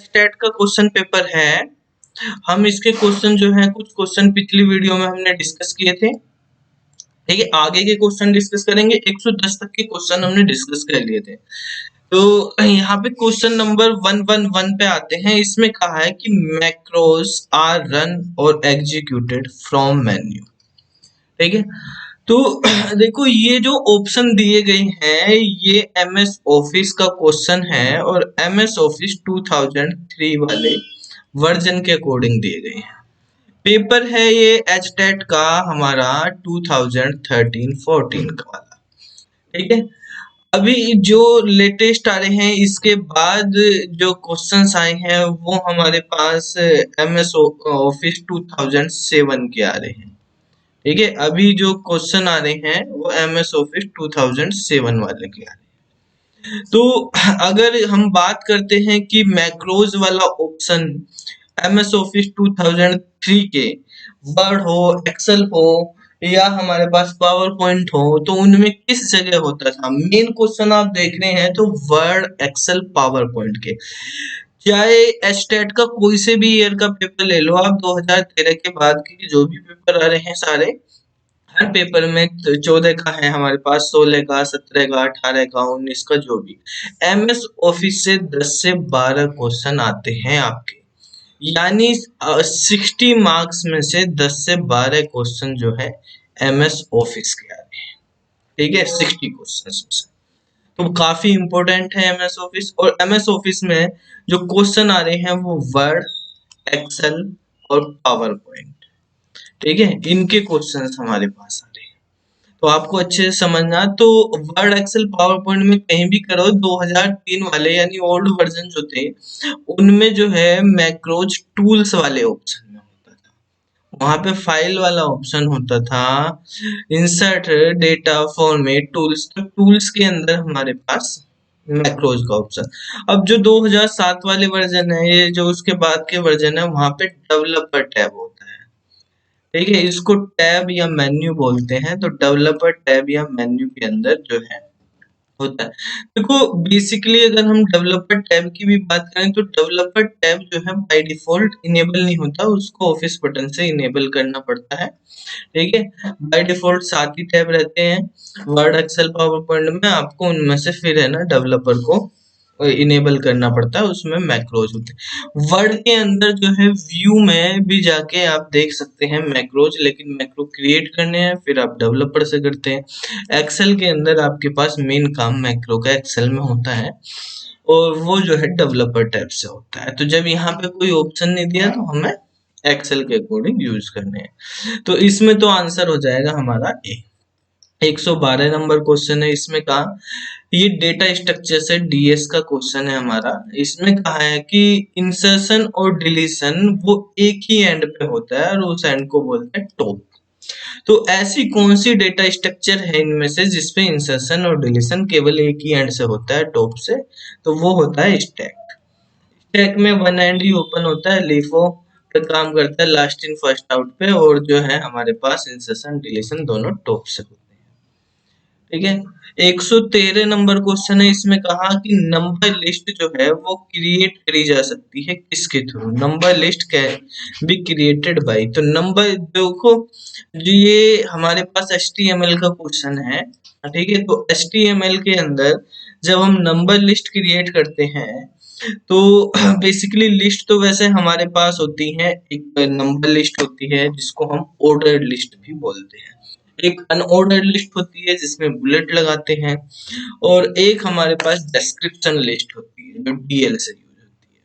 State का question paper है। हम इसके क्वेश्चन जो है कुछ क्वेश्चन पिछली वीडियो में हमने डिस्कस किए थे। ठीक है, आगे के क्वेश्चन डिस्कस करेंगे। 110 तक के क्वेश्चन हमने डिस्कस कर लिए थे। तो यहाँ पे क्वेश्चन नंबर 111 पे आते हैं। इसमें कहा है कि मैक्रोज आर रन और एग्जीक्यूटेड फ्रॉम मेन्यू। ठीक है, तो देखो ये जो ऑप्शन दिए गए हैं ये एमएस ऑफिस का क्वेश्चन है और एमएस ऑफिस 2003 वाले वर्जन के अकॉर्डिंग दिए गए हैं। पेपर है ये एचटेट का हमारा 2013-14 का वाला। ठीक है, अभी जो लेटेस्ट आ रहे हैं इसके बाद जो क्वेश्चंस आए हैं वो हमारे पास एमएस ऑफिस 2007 के आ रहे हैं। ठीक है, अभी जो क्वेश्चन आ रहे हैं वो एमएस ऑफिस 2007 वाले के आ रहे हैं। तो अगर हम बात करते हैं कि मैक्रोज वाला ऑप्शन एमएस ऑफिस 2003 के वर्ड हो, एक्सेल हो या हमारे पास पावर पॉइंट हो तो उनमें किस जगह होता था। मेन क्वेश्चन आप देख रहे हैं तो वर्ड, एक्सेल, पावर पॉइंट के। चाहे एस्टेट का कोई से भी ईयर का पेपर ले लो आप, 2013 के बाद के जो भी पेपर आ रहे हैं सारे, हर पेपर में 14 का है हमारे पास, 16 का, 17 का, 18 का, 19 का, जो भी एमएस ऑफिस से 10 से 12 क्वेश्चन आते हैं आपके। यानी 60 मार्क्स में से 10 से 12 क्वेश्चन जो है एमएस ऑफिस के आ रहे हैं। ठीक है, 60 क्वेश्चन में से तो काफी इंपॉर्टेंट है एमएस ऑफिस। और एमएस ऑफिस में जो क्वेश्चन आ रहे हैं वो वर्ड, एक्सेल और पावर पॉइंट। ठीक है, इनके क्वेश्चंस हमारे पास आ रहे हैं तो आपको अच्छे से समझना। तो वर्ड, एक्सेल, पावर पॉइंट में कहीं भी करो 2003 वाले यानी ओल्ड वर्जन जो थे उनमें जो है मैक्रोज टूल्स वाले ऑप्शन में होता था, वहां पे फाइल वाला ऑप्शन होता था, इंसर्ट डेटा फॉर्मेट टूल्स। तो टूल्स के अंदर हमारे पास मैक्रोज का ऑप्शन। अब जो 2007 वाले वर्जन है, ये जो उसके बाद के वर्जन है, वहां पे डेवलपर टैब होता है। ठीक है, इसको टैब या मेन्यू बोलते हैं। तो डेवलपर टैब या मेन्यू के अंदर जो है होता है। देखो बेसिकली अगर हम डेवलपर टैब की भी बात करें तो डेवलपर टैब जो है बाय डिफॉल्ट इनेबल नहीं होता, उसको ऑफिस बटन से इनेबल करना पड़ता है। ठीक है, बाय डिफॉल्ट 7 ही टैब रहते हैं वर्ड, एक्सेल, पावर पॉइंट में। आपको उनमें से फिर है ना डेवलपर को इनेबल करना पड़ता है, उसमें मैक्रोज होते हैं। वर्ड के अंदर जो है व्यू में भी जाके आप देख सकते हैं मैक्रोज, लेकिन मैक्रो क्रिएट करने हैं फिर आप डेवलपर से करते हैं। एक्सेल के अंदर आपके पास मेन काम मैक्रो का एक्सेल में होता है और वो जो है डेवलपर टैब से होता है। तो जब यहाँ पे कोई ऑप्शन नहीं दिया तो हमें एक्सेल के अकॉर्डिंग यूज करने हैं। तो इसमें तो आंसर हो जाएगा हमारा ए। 112 नंबर क्वेश्चन है। इसमें कहा ये डेटा स्ट्रक्चर से डीएस का क्वेश्चन है हमारा। इसमें कहा है कि इंसर्शन और डिलीशन वो एक ही एंड पे होता है और उस एंड को बोलते हैं टॉप। तो ऐसी कौन सी डेटा स्ट्रक्चर है इनमें से जिसपे इंसर्शन और डिलीशन केवल एक ही एंड से होता है, टॉप से? तो वो होता है स्टैक। स्टैक में वन एंड ही ओपन होता है, लीफो पे काम करता है, लास्ट इन फर्स्ट आउट पे, और जो है हमारे पास इंसर्शन डिलीशन दोनों टॉप से होते हैं। ठीक है, 113 नंबर क्वेश्चन है। इसमें कहा कि नंबर लिस्ट जो है वो क्रिएट करी जा सकती है किसके through? Number list can be created by. तो नंबर देखो, जो ये हमारे पास HTML का क्वेश्चन है। ठीक है, तो HTML के अंदर जब हम नंबर लिस्ट क्रिएट करते हैं तो बेसिकली लिस्ट तो वैसे हमारे पास होती है, एक नंबर लिस्ट होती है जिसको हम ऑर्डर्ड लिस्ट भी बोलते हैं, एक अनऑर्डर्ड लिस्ट होती है जिसमें बुलेट लगाते हैं, और एक हमारे पास डिस्क्रिप्शन लिस्ट होती है जो DL से यूज होती है।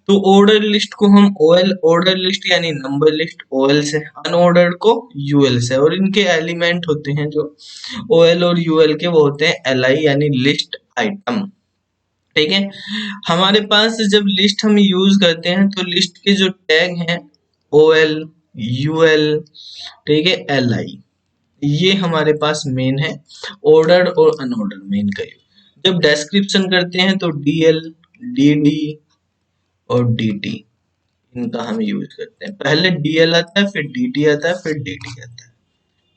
तो ऑर्डर लिस्ट को हम OL, ऑर्डर लिस्ट यानी नंबर लिस्ट OL से, अनऑर्डर्ड को UL से, और इनके एलिमेंट होते हैं जो OL और UL के, वो होते हैं LI यानी लिस्ट आइटम। ठीक है, हमारे पास जब लिस्ट हम यूज करते हैं तो लिस्ट के जो टैग हैं OL, UL, ठीक है, LI, ये हमारे पास मेन है, ऑर्डर्ड और अनऑर्डर्ड मेन का यूज। जब डिस्क्रिप्शन करते हैं तो DL, DD और DT, इनका हम यूज करते हैं। पहले DL आता है, फिर DT आता है, फिर DT आता है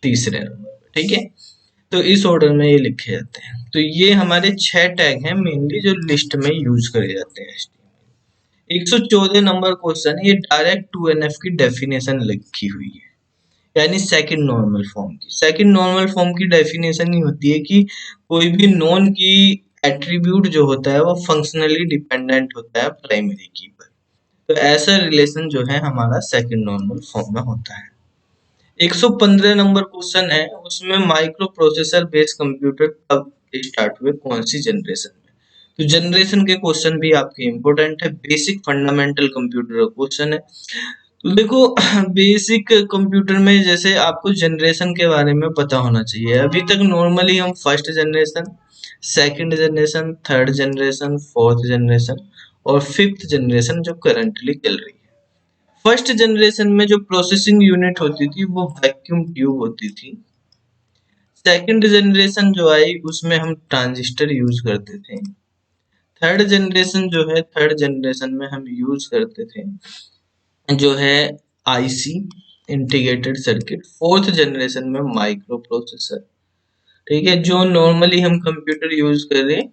तीसरे नंबर पे। ठीक है, तो इस ऑर्डर में ये लिखे जाते हैं। तो ये हमारे 6 टैग हैं मेनली जो लिस्ट में यूज करे जाते हैं। 114 नंबर क्वेश्चन, ये डायरेक्ट 2NF की डेफिनेशन लिखी हुई है, यानी सेकंड नॉर्मल फॉर्म की। सेकंड नॉर्मल फॉर्म की डेफिनेशन ही होती है कि कोई भी नोन की एट्रीब्यूट जो होता है वो फंक्शनली डिपेंडेंट होता है प्राइमरी की पर। तो ऐसा रिलेशन जो है हमारा सेकंड नॉर्मल फॉर्म में होता है। 115 नंबर क्वेश्चन है, उसमें माइक्रो प्रोसेसर बेस्ड कंप्यूटर कब स्टार्ट हुए, कौन सी जनरेशन में। तो जनरेशन के क्वेश्चन भी आपके इम्पोर्टेंट है, बेसिक फंडामेंटल कंप्यूटर का क्वेश्चन है। तो देखो बेसिक कंप्यूटर में जैसे आपको जनरेशन के बारे में पता होना चाहिए। अभी तक नॉर्मली हम first generation, second generation, third generation, fourth generation और फिफ्थ जनरेशन जो करंटली चल रही है। फर्स्ट जनरेशन में जो प्रोसेसिंग यूनिट होती थी वो वैक्यूम ट्यूब होती थी। सेकंड जनरेशन जो आई उसमें हम ट्रांजिस्टर यूज करते थे। थर्ड जनरेशन जो है, थर्ड जनरेशन में हम यूज करते थे जो है IC, integrated circuit. Fourth generation में माइक्रो प्रोसेसर, ठीक है, जो नॉर्मली हम कंप्यूटर यूज कर रहे हैं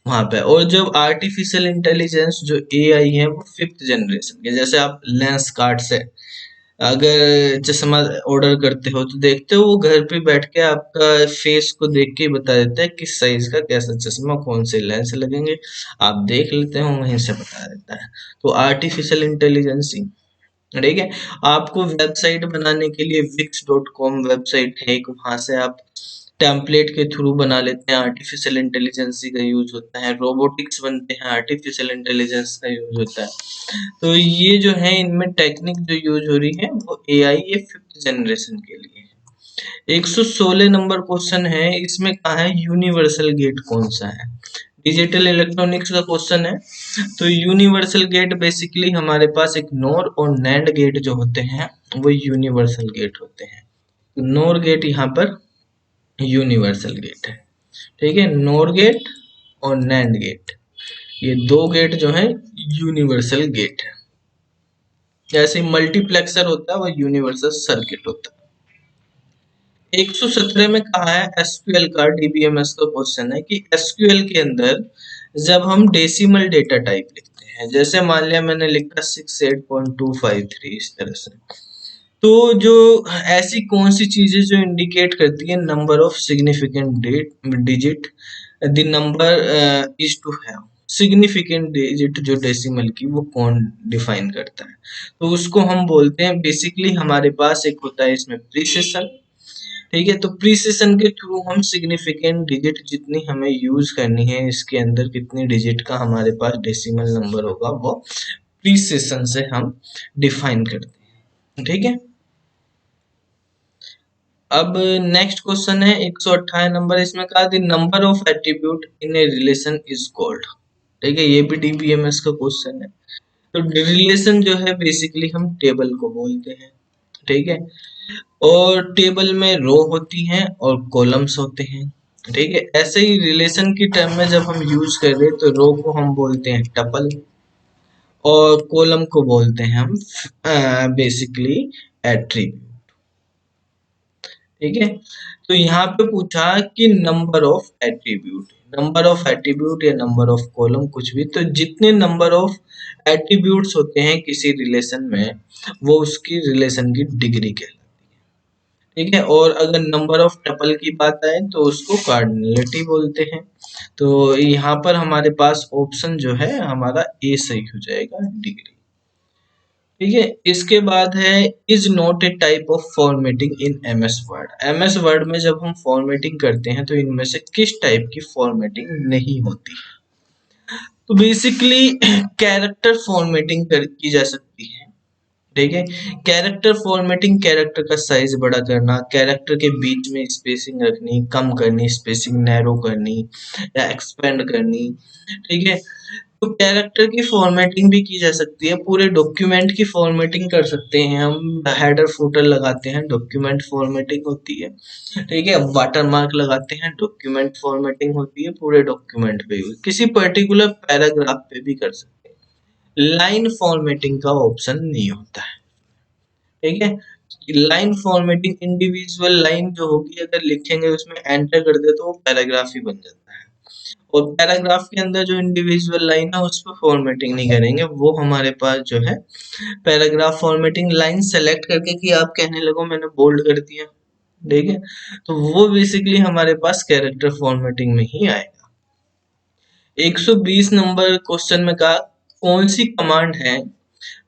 वहां पे। और जब आर्टिफिशियल इंटेलिजेंस जो एआई है वो फिफ्थ जनरेशन के। जैसे आप लेंस कार्ड से अगर चश्मा ऑर्डर करते हो तो देखते हो वो घर पे बैठ के आपका फेस को देख के ही बता देता है किस साइज का कैसा चश्मा, कौन से लेंस लगेंगे, आप देख लेते हो वहीं से बता देता है। तो आर्टिफिशियल इंटेलिजेंस, ठीक है। आपको वेबसाइट बनाने के लिए wix.com वेबसाइट है एक, वहां से आप टेम्पलेट के थ्रू बना लेते हैं, आर्टिफिशियल इंटेलिजेंस का यूज होता है। रोबोटिक्स बनते हैं, आर्टिफिशियल इंटेलिजेंस का यूज होता है। तो ये जो है इनमें टेक्निक जो यूज हो रही है वो एआई ये फिफ्थ जनरेशन के लिए है। 116 नंबर क्वेश्चन है, इसमें कहा है यूनिवर्सल गेट कौन सा है। डिजिटल इलेक्ट्रॉनिक्स का क्वेश्चन है। तो यूनिवर्सल गेट बेसिकली हमारे पास एक नोर और नैंड गेट जो होते हैं वो यूनिवर्सल गेट होते हैं। तो नोर गेट यहाँ पर यूनिवर्सल गेट है, ठीक है। नोर गेट और नैंड गेट, ये दो गेट जो है यूनिवर्सल गेट है। जैसे मल्टीप्लेक्सर होता है वो यूनिवर्सल सर्किट होता है। 117 में कहा है एसक्यूएल का, डीबीएमएस का क्वेश्चन है कि एसक्यूएल के अंदर जब हम डेसिमल डेटा टाइप लिखते हैं, जैसे मान लिया मैंने लिखा 68.253 इस तरह से, तो जो ऐसी कौन सी चीजें जो इंडिकेट करती है number of significant digit, the number is to have significant digit जो डेसिमल की, वो कौन डिफाइन करता है। तो उसको हम बोलते हैं बेसिकली, हमारे पास एक होता है इसमें प्रीसिशन, ठीक है। तो प्रीसिशन के थ्रू हम सिग्निफिकेंट डिजिट जितनी हमें यूज करनी है, इसके अंदर कितनी डिजिट का हमारे पास डेसिमल नंबर होगा वो प्रीसिशन से हम डिफाइन करते हैं, ठीक है। अब नेक्स्ट क्वेश्चन है 128 नंबर, इसमें कहा the number of attribute in a relation is called, ठीक है। ये भी डीबीएमएस का क्वेश्चन है। तो रिलेशन जो है बेसिकली हम टेबल को बोलते हैं, ठीक है। और टेबल में रो होती हैं और कॉलम्स होते हैं, ठीक है। ऐसे ही रिलेशन की टर्म में जब हम यूज कर रहे हैं तो रो को हम बोलते हैं टपल और कॉलम को बोलते हैं हम बेसिकली एट्रीब्यूट, ठीक है। तो यहाँ पे पूछा कि number of attribute, number of attribute या नंबर ऑफ कॉलम कुछ भी, तो जितने नंबर ऑफ एट्रीब्यूट्स होते हैं किसी रिलेशन में वो उसकी रिलेशन की डिग्री कहलाती है, ठीक है। और अगर नंबर ऑफ टपल की बात आए तो उसको कार्डिनलिटी बोलते हैं। तो यहाँ पर हमारे पास ऑप्शन जो है हमारा ए सही हो जाएगा, डिग्री, ठीक है। इसके बाद है is not a type of formatting in MS word. MS word में जब हम फॉर्मेटिंग करते हैं तो इनमें से किस टाइप की फॉर्मेटिंग नहीं होती। तो बेसिकली कैरेक्टर फॉर्मेटिंग की जा सकती है, ठीक है। कैरेक्टर फॉर्मेटिंग, कैरेक्टर का साइज बड़ा करना, कैरेक्टर के बीच में स्पेसिंग रखनी, कम करनी, स्पेसिंग नैरो करनी या एक्सपेंड करनी, ठीक है। तो कैरेक्टर की फॉर्मेटिंग भी की जा सकती है। पूरे डॉक्यूमेंट की फॉर्मेटिंग कर सकते हैं हम, हेडर फुटर लगाते हैं, डॉक्यूमेंट फॉर्मेटिंग होती है, ठीक है। वाटरमार्क लगाते हैं, डॉक्यूमेंट फॉर्मेटिंग होती है, पूरे डॉक्यूमेंट पे भी, किसी पर्टिकुलर पैराग्राफ पे भी कर सकते हैं। लाइन फॉर्मेटिंग का ऑप्शन नहीं होता है, ठीक है। लाइन फॉर्मेटिंग इंडिविजुअल लाइन जो होगी अगर लिखेंगे उसमें एंटर कर दे तो वो पैराग्राफ ही बन जाता है। और पैराग्राफ के अंदर जो इंडिविजुअल लाइन है उस पर फॉर्मेटिंग नहीं करेंगे, वो हमारे पास जो है पैराग्राफ फॉर्मेटिंग लाइन सेलेक्ट करके कि आप कहने लगो मैंने बोल्ड कर दिया, ठीक है, तो वो बेसिकली हमारे पास कैरेक्टर फॉर्मेटिंग में ही आएगा। 120 नंबर क्वेश्चन में कहा कौन सी कमांड है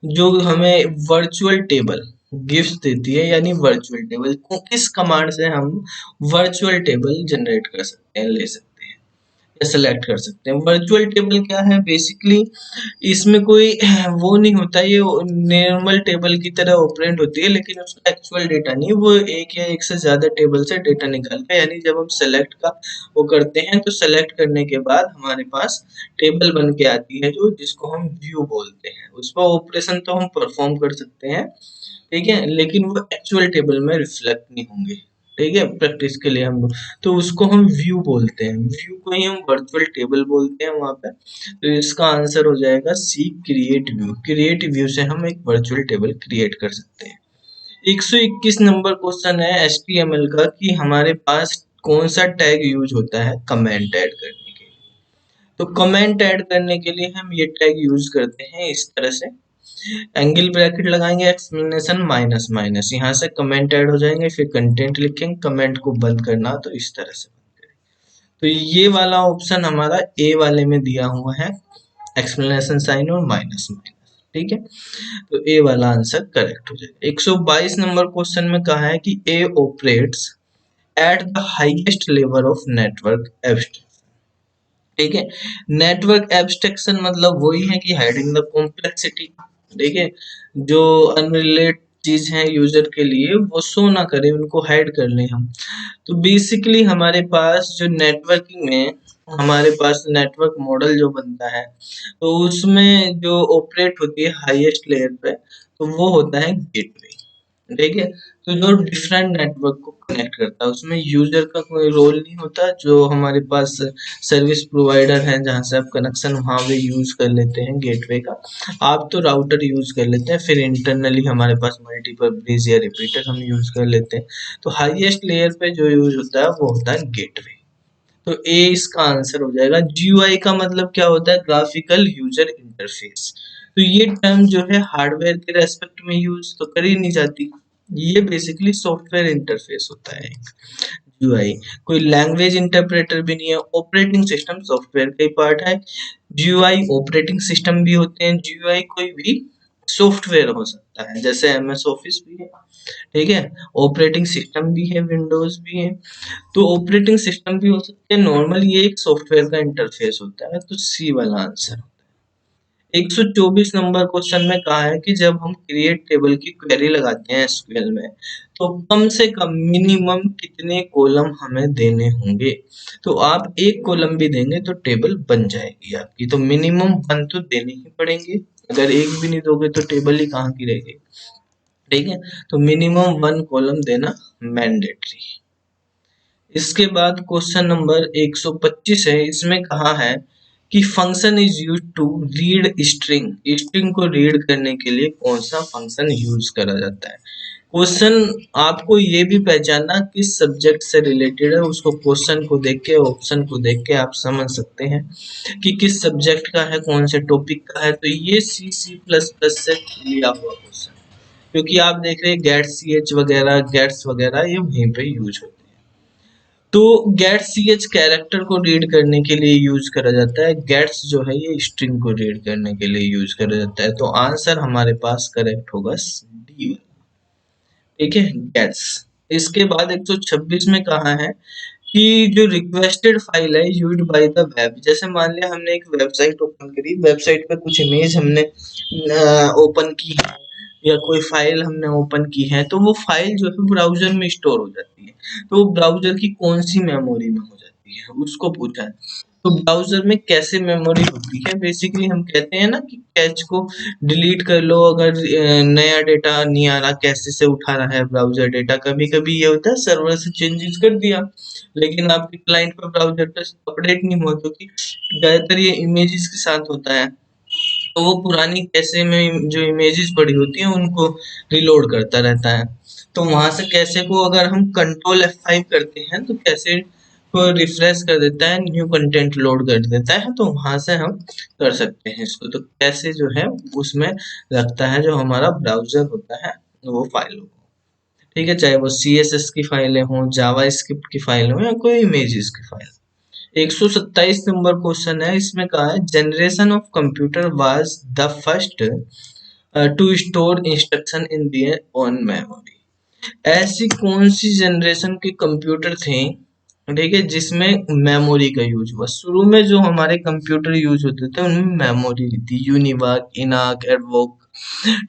जो हमें वर्चुअल टेबल गिफ्ट देती है, यानी वर्चुअल टेबल किस कमांड से हम वर्चुअल टेबल जनरेट कर सकते हैं, ले सकते हैं या सेलेक्ट कर सकते हैं। वर्चुअल टेबल क्या है, बेसिकली इसमें कोई वो नहीं होता, ये नॉर्मल टेबल की तरह ऑपरेट होती है, लेकिन उसका एक्चुअल डेटा नहीं, वो एक या एक से ज्यादा टेबल से डेटा निकालता है। यानी जब हम सेलेक्ट का वो करते हैं तो सेलेक्ट करने के बाद हमारे पास टेबल बन के आती है, जो जिसको हम व्यू बोलते हैं। उस पर ऑपरेशन तो हम परफॉर्म कर सकते हैं, ठीक है, लेकिन वो एक्चुअल टेबल में रिफ्लेक्ट नहीं होंगे, ठीक है, प्रैक्टिस के लिए हम, तो उसको हम व्यू बोलते हैं, व्यू को ही हम वर्चुअल टेबल बोलते हैं वहां पे। तो इसका आंसर हो जाएगा सी, क्रिएट व्यू। क्रिएट व्यू से हम एक वर्चुअल टेबल क्रिएट कर सकते हैं। 121 नंबर क्वेश्चन है HTML का कि हमारे पास कौन सा टैग यूज होता है कमेंट ऐड करने के लिए। तो कमेंट ऐड करने के लिए हम ये टैग यूज करते हैं इस तरह से, एंगल ब्रैकेट लगाएंगे, एक्सप्लेनेशन माइनस माइनस, यहाँ से कमेंट ऐड हो जाएंगे, फिर कंटेंट लिखेंगे, कमेंट को बंद करना तो इस तरह से बंद करें। तो ये वाला ऑप्शन हमारा ए वाले में दिया हुआ है, एक्सप्लेनेशन साइन और माइनस माइनस, ठीक है, तो ए वाला आंसर करेक्ट हो जाएगा। 122 नंबर क्वेश्चन में कहा है कि A operates at the highest level of network abstraction, ठीक है, नेटवर्क एब्स्ट्रैक्शन मतलब वही है कि हाइडिंग द कॉम्प्लेक्सिटी, ठीक है, जो अनरिलेटेड चीज है यूजर के लिए वो शो ना करे, उनको हाइड कर ले हम। तो बेसिकली हमारे पास जो नेटवर्किंग में हमारे पास नेटवर्क मॉडल जो बनता है, तो उसमें जो ऑपरेट होती है हाईएस्ट लेयर पे, तो वो होता है गेटवे, ठीक है, तो जो डिफरेंट नेटवर्क को कनेक्ट करता है उसमें यूजर का कोई रोल नहीं होता, जो हमारे पास सर्विस प्रोवाइडर है जहाँ से आप कनेक्शन वहाँ पे यूज कर लेते हैं गेटवे का, आप तो राउटर यूज कर लेते हैं, फिर इंटरनली हमारे पास मल्टीपल ब्रिज या रिपीटर हम यूज कर लेते हैं। तो हाईएस्ट लेयर पे जो यूज होता है वो होता है गेटवे, तो ए इसका आंसर हो जाएगा। GUI का मतलब क्या होता है, ग्राफिकल यूजर इंटरफेस, तो ये टर्म जो है हार्डवेयर के रेस्पेक्ट में यूज तो करी नहीं जाती, ये बेसिकली सॉफ्टवेयर इंटरफेस होता है एक GUI, कोई लैंग्वेज इंटरप्रेटर भी नहीं है। ऑपरेटिंग सिस्टम सॉफ्टवेयर का ही पार्ट है, GUI ऑपरेटिंग सिस्टम भी होते हैं, GUI कोई भी सॉफ्टवेयर हो सकता है, जैसे MS ऑफिस भी है, ठीक है, ऑपरेटिंग सिस्टम भी है, विंडोज भी है, तो ऑपरेटिंग सिस्टम भी हो सकते हैं, नॉर्मल ये एक सॉफ्टवेयर का इंटरफेस होता है, तो सी वाला आंसर। 124 नंबर क्वेश्चन में कहा है कि जब हम क्रिएट टेबल की क्वेरी लगाते हैं SQL में, तो कम से कम मिनिमम कितने कॉलम हमें देने होंगे। तो आप एक कॉलम भी देंगे तो टेबल बन जाएगी आपकी, तो मिनिमम 1 तो देने ही पड़ेंगे, अगर एक भी नहीं दोगे तो टेबल ही कहाँ की रहेगी, ठीक है, तो मिनिमम 1 कॉलम देना मैंडेटरी। इसके बाद क्वेश्चन नंबर 125 है, इसमें कहा है कि function is use to read string, string को रीड करने के लिए कौन सा फंक्शन यूज करा जाता है। क्वेश्चन आपको ये भी पहचानना किस सब्जेक्ट से रिलेटेड है, उसको क्वेश्चन को देख के ऑप्शन को देख के आप समझ सकते हैं कि किस सब्जेक्ट का है, कौन से टॉपिक का है। तो ये C++ से लिया हुआ क्वेश्चन, क्योंकि आप देख रहे हैं गेट CH वगैरह, गेट्स वगैरह ये वहीं पे यूज होते हैं। तो गेट CH कैरेक्टर को रीड करने के लिए यूज करा जाता है, गेट्स जो है ये स्ट्रिंग को रीड करने के लिए यूज करा जाता है, तो आंसर हमारे पास करेक्ट होगा D, ठीक है, गेट्स। इसके बाद 126 में कहा है कि जो रिक्वेस्टेड फाइल है यूज्ड बाय द वेब, जैसे मान लिया हमने एक वेबसाइट ओपन करी, वेबसाइट पे कुछ इमेज हमने ओपन की है या कोई फाइल हमने ओपन की है, तो वो फाइल जो है ब्राउजर में स्टोर हो जाती है, तो वो ब्राउजर की कौन सी मेमोरी में हो जाती है उसको पूछा है। तो ब्राउजर में कैसे मेमोरी होती है, बेसिकली हम कहते हैं ना कि कैच को डिलीट कर लो, अगर नया डेटा नहीं आ रहा, कैसे से उठा रहा है ब्राउजर डेटा, कभी कभी ये होता है सर्वर से चेंजेस कर दिया, लेकिन आपके क्लाइंट पर ब्राउजर पे अपडेट नहीं हुआ, क्योंकि ज्यादातर ये इमेजेस के साथ होता है, तो वो पुरानी कैसे में जो इमेजेस पड़ी होती हैं उनको रिलोड करता रहता है। तो वहां से कैसे को अगर हम कंट्रोल F5 करते हैं तो कैसे को रिफ्रेश कर देता है, न्यू कंटेंट लोड कर देता है, तो वहां से हम कर सकते हैं इसको। तो कैसे जो है उसमें रखता है जो हमारा ब्राउजर होता है वो फाइलों को, ठीक है, चाहे वो CSS की फाइलें हों, जावा स्क्रिप्ट की फाइल हो, या कोई इमेजेस की फाइल। 127 नंबर क्वेश्चन है, इसमें कहा है generation of computer was the first to store instruction in their own memory. ऐसी कौन सी जनरेशन के कंप्यूटर थे, ठीक है, जिसमें मेमोरी का यूज हुआ। शुरू में जो हमारे कंप्यूटर यूज होते थे उनमें मेमोरी थी, यूनिवाक, इनाक, एडवोक,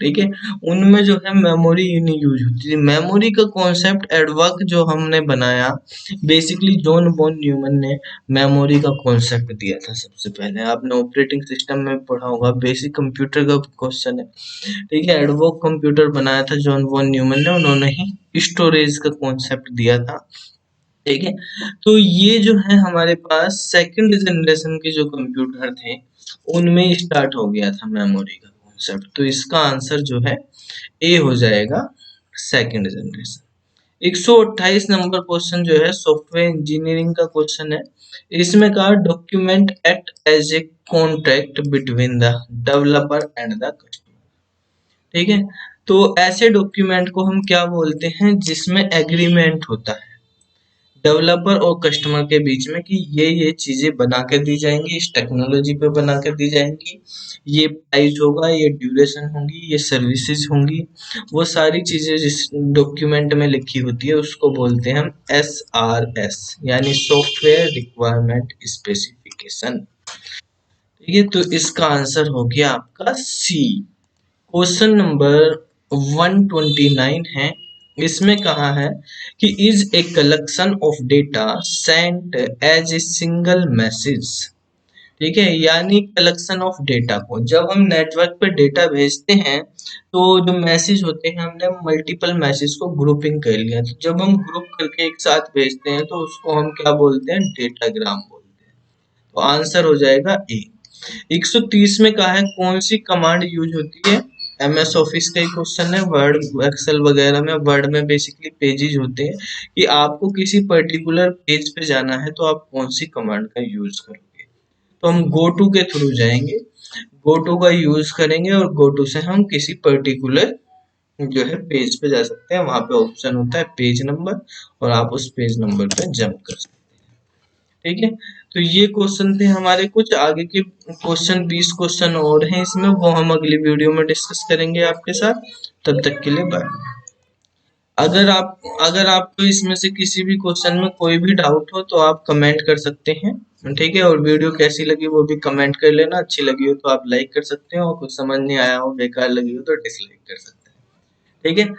ठीक है, उनमें जो है मेमोरी नहीं यूज होती थी। मेमोरी का कॉन्सेप्ट एडवर्क जो हमने बनाया, बेसिकली जॉन वॉन न्यूमन ने मेमोरी का कॉन्सेप्ट दिया था सबसे पहले। आपने ऑपरेटिंग सिस्टम में पढ़ा होगा, बेसिक कंप्यूटर का क्वेश्चन है, ठीक है। एडवोक कंप्यूटर बनाया था जॉन वॉन न्यूमन ने, उन्होंने ही स्टोरेज का कॉन्सेप्ट दिया था, ठीक है। तो ये जो है हमारे पास सेकंड जनरेशन के जो कंप्यूटर थे उनमें स्टार्ट हो गया था मेमोरी का कॉन्सेप्ट। तो इसका आंसर जो है ए हो जाएगा, सेकंड जनरेशन। 128 नंबर क्वेश्चन जो है सॉफ्टवेयर इंजीनियरिंग का क्वेश्चन है। इसमें कहा document act as a contract between the developer and the customer, ठीक है। तो ऐसे डॉक्यूमेंट को हम क्या बोलते हैं जिसमें एग्रीमेंट होता है डेवलपर और कस्टमर के बीच में कि ये चीजें बना के दी जाएंगी, इस टेक्नोलॉजी पे बना के दी जाएंगी, ये प्राइस होगा, ये ड्यूरेशन होगी, ये सर्विसेज होंगी, वो सारी चीजें जिस डॉक्यूमेंट में लिखी होती है उसको बोलते हैं हम SRS, यानी सॉफ्टवेयर रिक्वायरमेंट स्पेसिफिकेशन, ठीक है। तो इसका आंसर हो गया आपका सी। क्वेश्चन नंबर 129 है, इसमें कहा है कि is a collection of data sent as a single message, ठीक है, यानी कलेक्शन ऑफ डेटा को जब हम नेटवर्क पे डेटा भेजते हैं तो जो मैसेज होते हैं हमने मल्टीपल मैसेज को ग्रुपिंग कर लिया, तो जब हम ग्रुप करके एक साथ भेजते हैं तो उसको हम क्या बोलते हैं, डेटाग्राम बोलते हैं। तो आंसर हो जाएगा ए। 130 में कहा है कौन सी कमांड यूज होती है, MS ऑफिस का ही क्वेश्चन है, वर्ड एक्सेल वगैरह में, वर्ड में बेसिकली पेजेस होते हैं कि आपको किसी पर्टिकुलर पेज पे जाना है तो आप कौन सी कमांड का यूज करोगे। तो हम गो टू के थ्रू जाएंगे, गो टू का यूज करेंगे और गो टू से हम किसी पर्टिकुलर जो है पेज पे जा सकते हैं, वहां पे ऑप्शन होता है पेज नंबर और आप उस पेज नंबर पे जंप कर सकते हैं, ठीक है। तो ये क्वेश्चन थे हमारे, कुछ आगे के क्वेश्चन 20 क्वेश्चन और हैं इसमें, वो हम अगली वीडियो में डिस्कस करेंगे आपके साथ। तब तक के लिए बाय। अगर आपको इसमें से किसी भी क्वेश्चन में कोई भी डाउट हो तो आप कमेंट कर सकते हैं, ठीक है। और वीडियो कैसी लगी वो भी कमेंट कर लेना, अच्छी लगी हो तो आप लाइक कर सकते हो, और कुछ समझ नहीं आया हो, बेकार लगी हो तो डिसलाइक कर सकते हैं, ठीक है।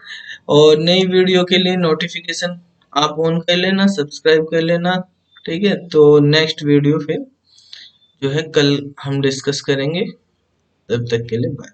और नई वीडियो के लिए नोटिफिकेशन आप ऑन कर लेना, सब्सक्राइब कर लेना, ठीक है। तो नेक्स्ट वीडियो फिर जो है कल हम डिस्कस करेंगे, तब तक के लिए बाय।